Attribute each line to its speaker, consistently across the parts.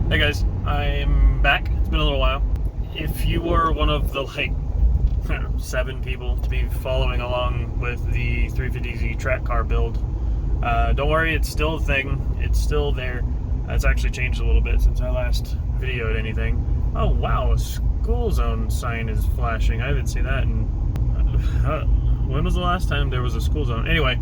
Speaker 1: Hey guys, I'm back. It's been a little while. If you were one of the 7 people to be following along with the 350Z track car build, don't worry, it's still a thing. It's still there. It's actually changed a little bit since I last videoed anything. Oh wow, a school zone sign is flashing. I haven't seen that in... when was the last time there was a school zone? Anyway,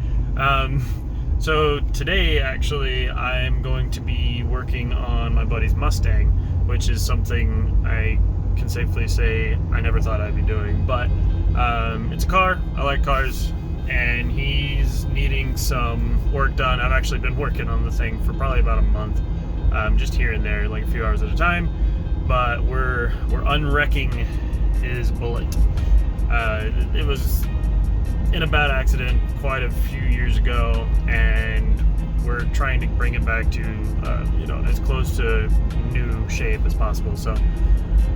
Speaker 1: so today, actually, I'm going to be working on my buddy's Mustang, which is something I can safely say I never thought I'd be doing. But it's a car. I like cars, and he's needing some work done. I've actually been working on the thing for probably about a month, just here and there, like a few hours at a time. But we're unwrecking his Bullitt. It was in a bad accident quite a few years ago, and we're trying to bring it back to as close to new shape as possible. So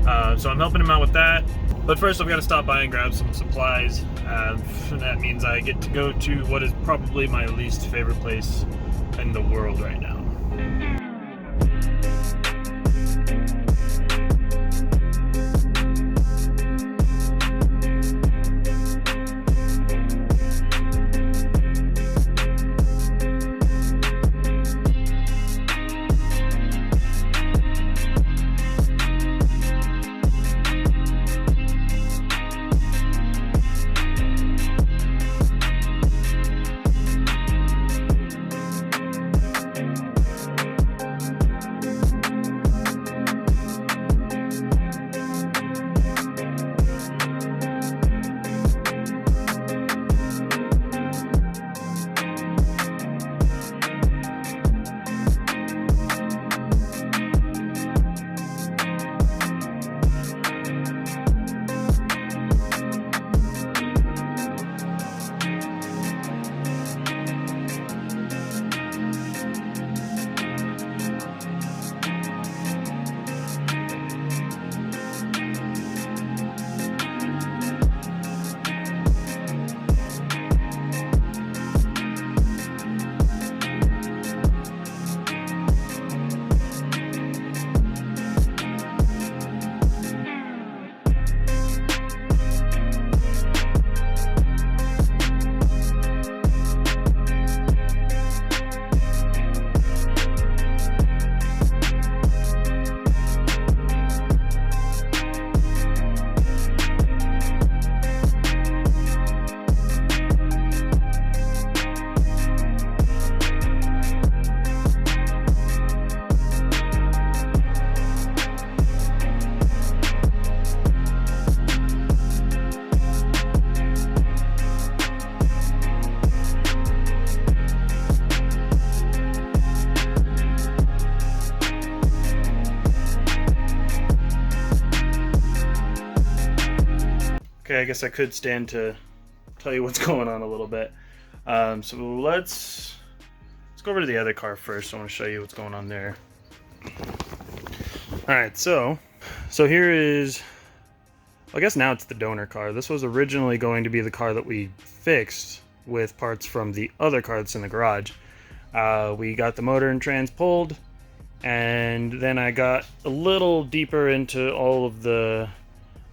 Speaker 1: I'm helping him out with that. But first, I've got to stop by and grab some supplies. And that means I get to go to what is probably my least favorite place in the world right now. Okay, I guess I could stand to tell you what's going on a little bit. So let's go over to the other car first. I want to show you what's going on there. All right, so here is, I guess now it's the donor car. This was originally going to be the car that we fixed with parts from the other car that's in the garage. We got the motor and trans pulled, and then I got a little deeper into all of the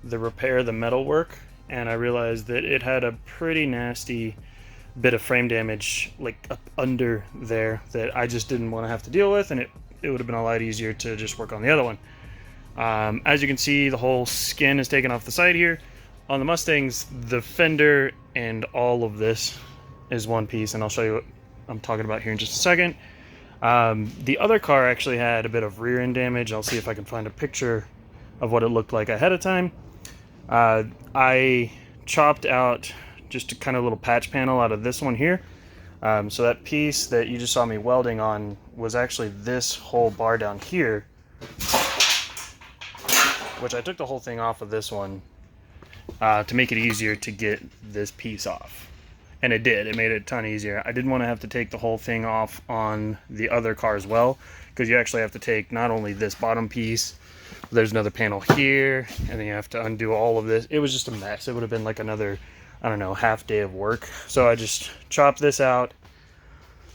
Speaker 1: repair, the metal work, and I realized that it had a pretty nasty bit of frame damage like up under there that I just didn't want to have to deal with, and it would have been a lot easier to just work on the other one. As you can see, the whole skin is taken off the side here. On the Mustangs, the fender and all of this is one piece, and I'll show you what I'm talking about here in just a second. The other car actually had a bit of rear end damage. I'll see if I can find a picture of what it looked like ahead of time. I chopped out just a kind of little patch panel out of this one here. So that piece that you just saw me welding on was actually this whole bar down here, which I took the whole thing off of this one to make it easier to get this piece off. And it did. It made it a ton easier. I didn't want to have to take the whole thing off on the other car as well, because you actually have to take not only this bottom piece, there's another panel here, and then you have to undo all of this. It was just a mess. It would have been like another, I don't know, half day of work. So I just chopped this out.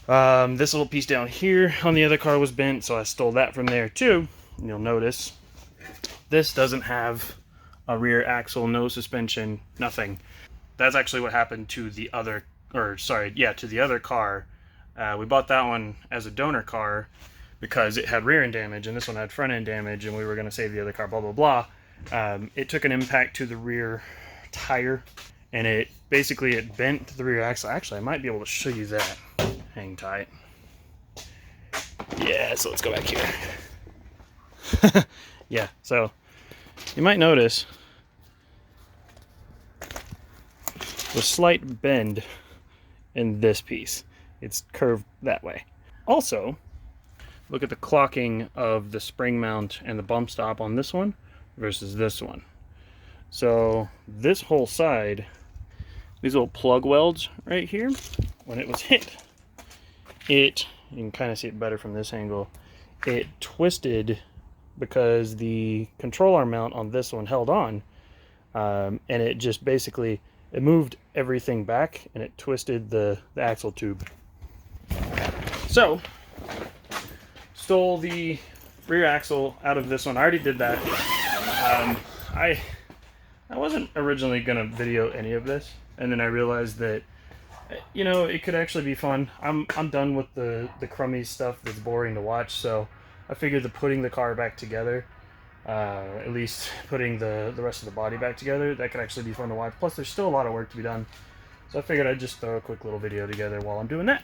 Speaker 1: This little piece down here on the other car was bent, so I stole that from there too. you'll notice this doesn't have a rear axle, no suspension, nothing. That's actually what happened to the other, to the other car. We bought that one as a donor car because it had rear end damage, and this one had front end damage, and we were going to save the other car, blah, blah, blah. It took an impact to the rear tire, and it bent the rear axle. Actually, I might be able to show you that. Hang tight. Yeah, so let's go back here. Yeah, so you might notice the slight bend in this piece. It's curved that way. Also, look at the clocking of the spring mount and the bump stop on this one versus this one. So this whole side, these little plug welds right here, when it was hit, you can kind of see it better from this angle, it twisted because the control arm mount on this one held on, and it just basically, it moved everything back and it twisted the axle tube. So, stole the rear axle out of this one. I already did that. I wasn't originally gonna video any of this, and then I realized that, you know, it could actually be fun. I'm done with the crummy stuff that's boring to watch, so I figured that putting the car back together, at least putting the rest of the body back together, that could actually be fun to watch. Plus, there's still a lot of work to be done, so I figured I'd just throw a quick little video together while I'm doing that.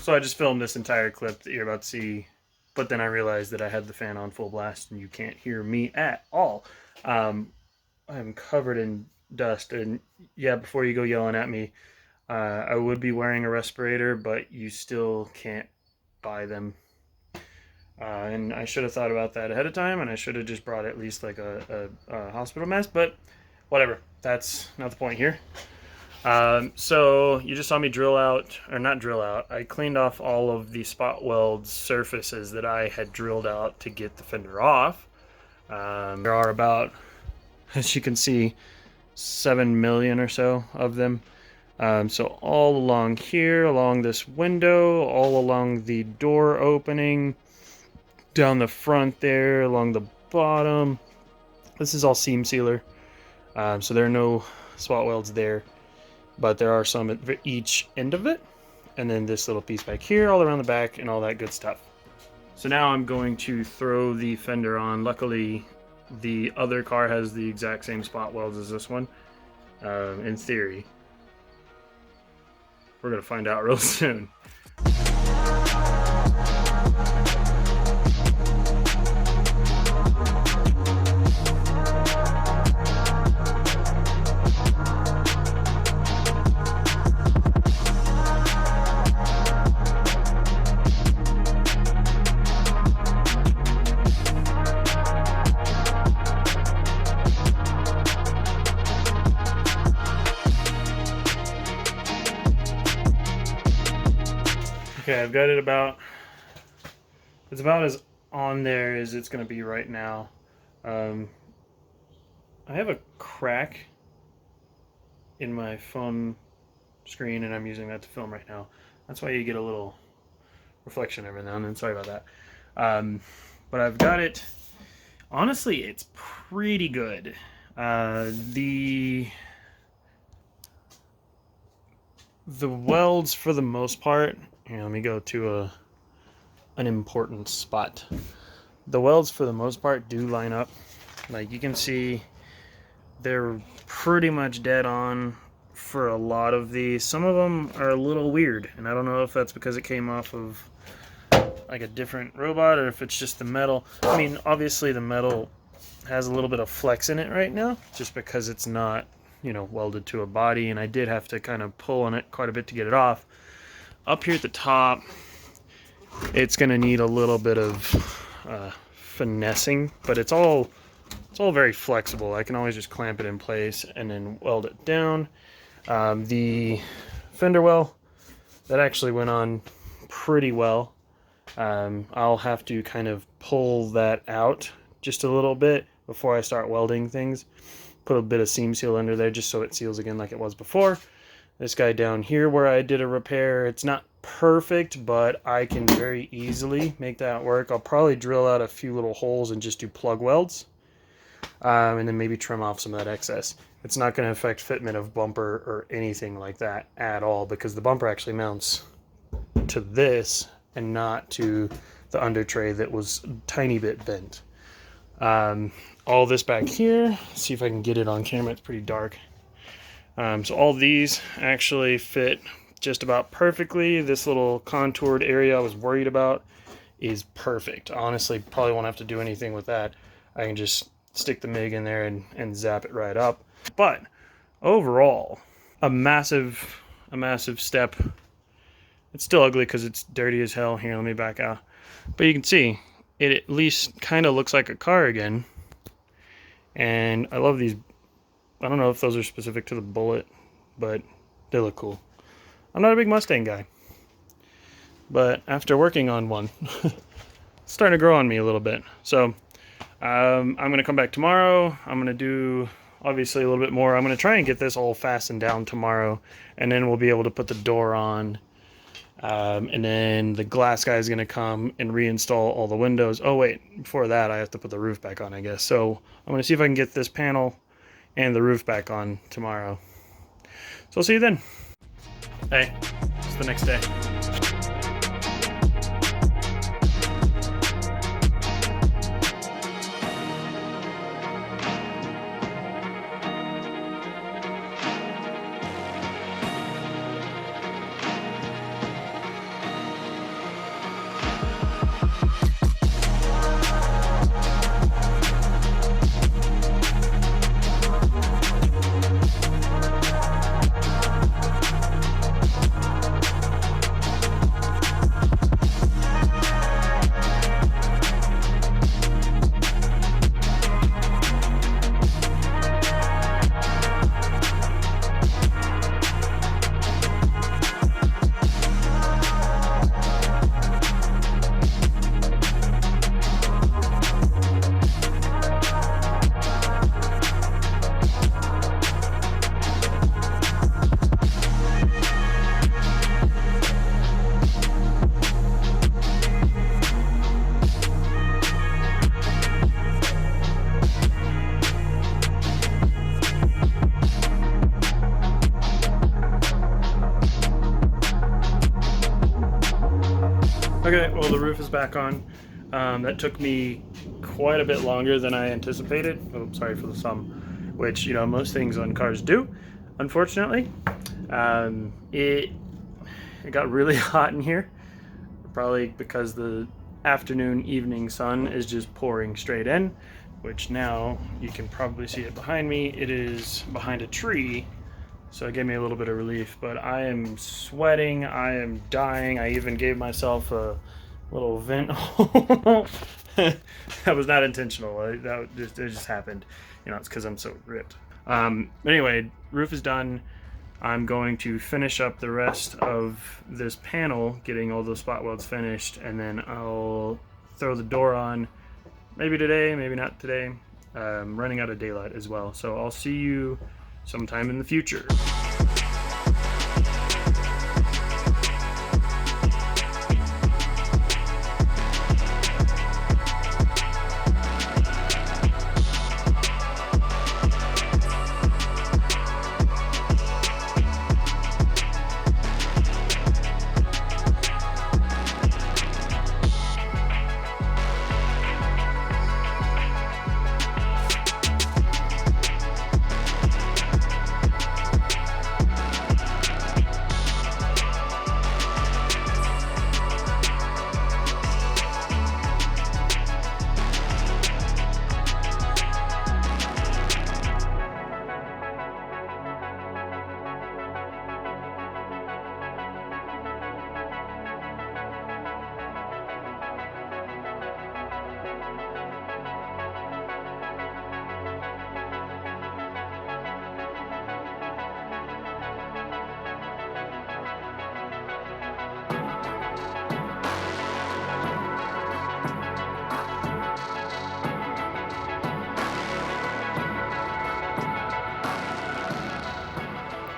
Speaker 1: So I just filmed this entire clip that you're about to see, but then I realized that I had the fan on full blast and you can't hear me at all. I'm covered in dust, and yeah, before you go yelling at me, I would be wearing a respirator, but you still can't buy them. And I should have thought about that ahead of time, and I should have just brought at least like a hospital mask, but whatever, that's not the point here. So you just saw me drill out, or not drill out, I cleaned off all of the spot weld surfaces that I had drilled out to get the fender off. There are about, as you can see, 7 million or so of them. So all along here, along this window, all along the door opening, down the front there, along the bottom. This is all seam sealer. So there are no spot welds there, but there are some at each end of it, and then this little piece back here, all around the back, and all that good stuff. So now I'm going to throw the fender on. Luckily, the other car has the exact same spot welds as this one, in theory. We're gonna find out real soon. Okay, I've got it it's about as on there as it's going to be right now. I have a crack in my phone screen, and I'm using that to film right now. That's why you get a little reflection every now and then. Sorry about that. But I've got it. Honestly, it's pretty good. The welds, for the most part, here, let me go to an important spot. The welds, for the most part, do line up. Like you can see, they're pretty much dead on for a lot of these. Some of them are a little weird, and I don't know if that's because it came off of like a different robot or if it's just the metal. I mean, obviously the metal has a little bit of flex in it right now, just because it's not, you know, welded to a body, and I did have to kind of pull on it quite a bit to get it off. Up here at the top, it's going to need a little bit of finessing, but it's all very flexible. I can always just clamp it in place and then weld it down. The fender well, that actually went on pretty well. I'll have to kind of pull that out just a little bit before I start welding things. Put a bit of seam seal under there just so it seals again like it was before. This guy down here where I did a repair, it's not perfect, but I can very easily make that work. I'll probably drill out a few little holes and just do plug welds, and then maybe trim off some of that excess. It's not going to affect fitment of bumper or anything like that at all, because the bumper actually mounts to this and not to the under tray that was a tiny bit bent. All this back here, see if I can get it on camera, it's pretty dark. So all these actually fit just about perfectly. This little contoured area I was worried about is perfect. Honestly, probably won't have to do anything with that. I can just stick the MIG in there and zap it right up. But overall, a massive step. It's still ugly because it's dirty as hell. Here, let me back out. But you can see, it at least kind of looks like a car again. And I love these. I don't know if those are specific to the Bullitt, but they look cool. I'm not a big Mustang guy, but after working on one, it's starting to grow on me a little bit. So I'm going to come back tomorrow. I'm going to do obviously a little bit more. I'm going to try and get this all fastened down tomorrow, and then we'll be able to put the door on. And then the glass guy is going to come and reinstall all the windows. Oh wait, before that I have to put the roof back on, I guess. So I'm going to see if I can get this panel and the roof back on tomorrow. So I'll see you then. Hey, it's the next day. Okay, well, the roof is back on. That took me quite a bit longer than I anticipated. Oh, sorry for the sum, which, you know, most things on cars do, unfortunately. It got really hot in here, probably because the afternoon, evening sun is just pouring straight in, which now you can probably see it behind me. It is behind a tree. So it gave me a little bit of relief, but I am sweating, I am dying. I even gave myself a little vent hole. That was not intentional. It just happened. You know, it's because I'm so ripped. Anyway, roof is done. I'm going to finish up the rest of this panel, getting all those spot welds finished, and then I'll throw the door on. Maybe today, maybe not today. Running out of daylight as well. So I'll see you sometime in the future.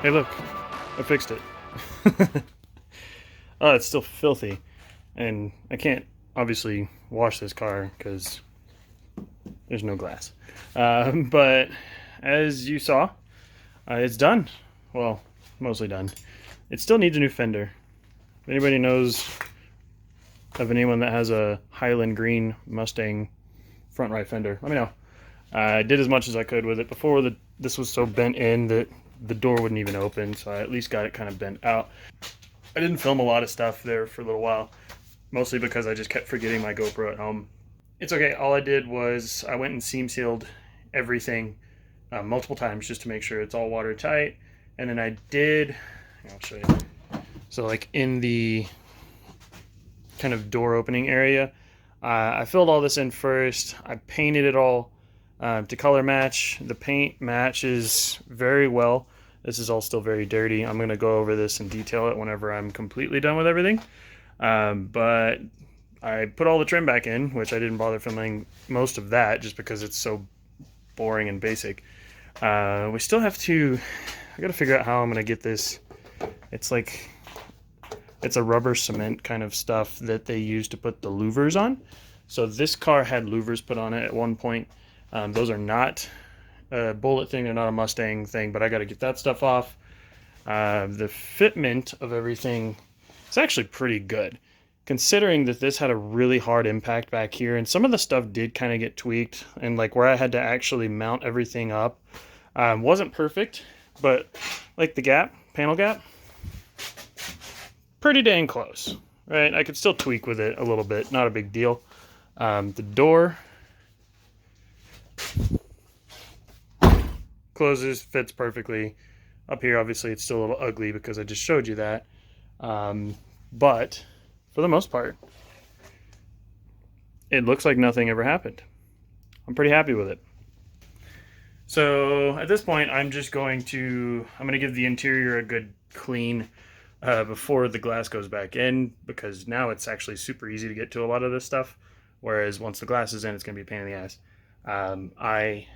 Speaker 1: Hey look, I fixed it. Oh, it's still filthy. And I can't obviously wash this car because there's no glass. But as you saw, it's done. Well, mostly done. It still needs a new fender. If anybody knows of anyone that has a Highland Green Mustang front right fender, let me know. I did as much as I could with it before. This was so bent in that the door wouldn't even open, so I at least got it kind of bent out. I didn't film a lot of stuff there for a little while, mostly because I just kept forgetting my GoPro at home. It's okay. All I did was I went and seam sealed everything multiple times just to make sure it's all watertight. And then I did, I'll show you. So like in the kind of door opening area, I filled all this in first. I painted it all to color match. The paint matches very well. This is all still very dirty. I'm going to go over this and detail it whenever I'm completely done with everything. But I put all the trim back in, which I didn't bother filming most of that just because it's so boring and basic. We still have to, I got to figure out how I'm going to get this. It's a rubber cement kind of stuff that they use to put the louvers on. So this car had louvers put on it at one point. Those are not a Bullitt thing, they're not a Mustang thing, but I got to get that stuff off. The fitment of everything is actually pretty good, considering that this had a really hard impact back here, and some of the stuff did kind of get tweaked, and like where I had to actually mount everything up wasn't perfect, but like the gap, panel gap, pretty dang close, right? I could still tweak with it a little bit, not a big deal. The door closes, fits perfectly. Up here, obviously, it's still a little ugly because I just showed you that. But for the most part, it looks like nothing ever happened. I'm pretty happy with it. So at this point, I'm going to give the interior a good clean before the glass goes back in, because now it's actually super easy to get to a lot of this stuff. Whereas once the glass is in, it's going to be a pain in the ass. I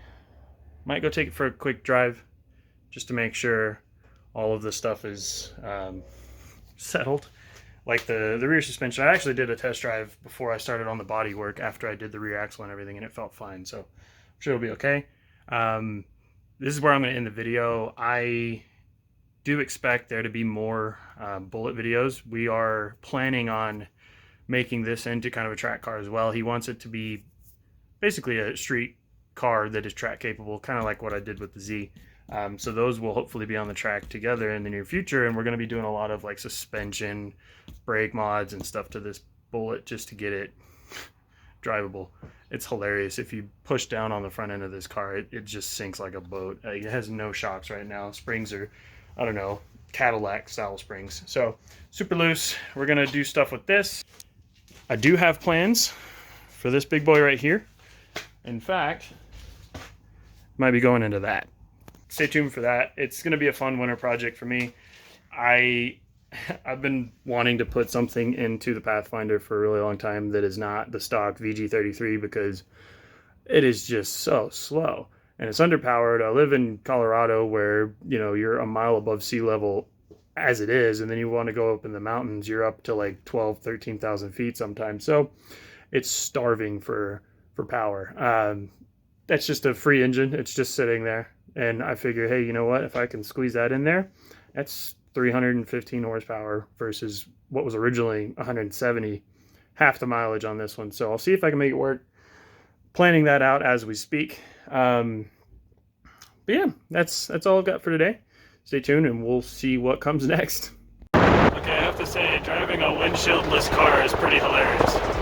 Speaker 1: might go take it for a quick drive just to make sure all of the stuff is settled. Like the rear suspension, I actually did a test drive before I started on the body work after I did the rear axle and everything, and it felt fine. So I'm sure it'll be okay. This is where I'm going to end the video. I do expect there to be more Bullitt videos. We are planning on making this into kind of a track car as well. He wants it to be basically a street car that is track capable, kind of like what I did with the Z. So those will hopefully be on the track together in the near future, and we're going to be doing a lot of like suspension, brake mods and stuff to this Bullitt just to get it drivable. It's hilarious. If you push down on the front end of this car, it just sinks like a boat. It has no shocks right now. Springs are, I don't know, Cadillac style springs. So super loose. We're going to do stuff with this. I do have plans for this big boy right here. In fact, might be going into that. Stay tuned for that. It's going to be a fun winter project for me. I've been wanting to put something into the Pathfinder for a really long time that is not the stock VG33, because it is just so slow and it's underpowered. I live in Colorado where, you know, you're a mile above sea level as it is, and then you want to go up in the mountains, you're up to like 13,000 feet sometimes. So it's starving for power. That's just a free engine. It's just sitting there. And I figure, hey, you know what? If I can squeeze that in there, that's 315 horsepower versus what was originally 170, half the mileage on this one. So I'll see if I can make it work. Planning that out as we speak. But yeah, that's all I've got for today. Stay tuned and we'll see what comes next. Okay, I have to say, driving a windshieldless car is pretty hilarious.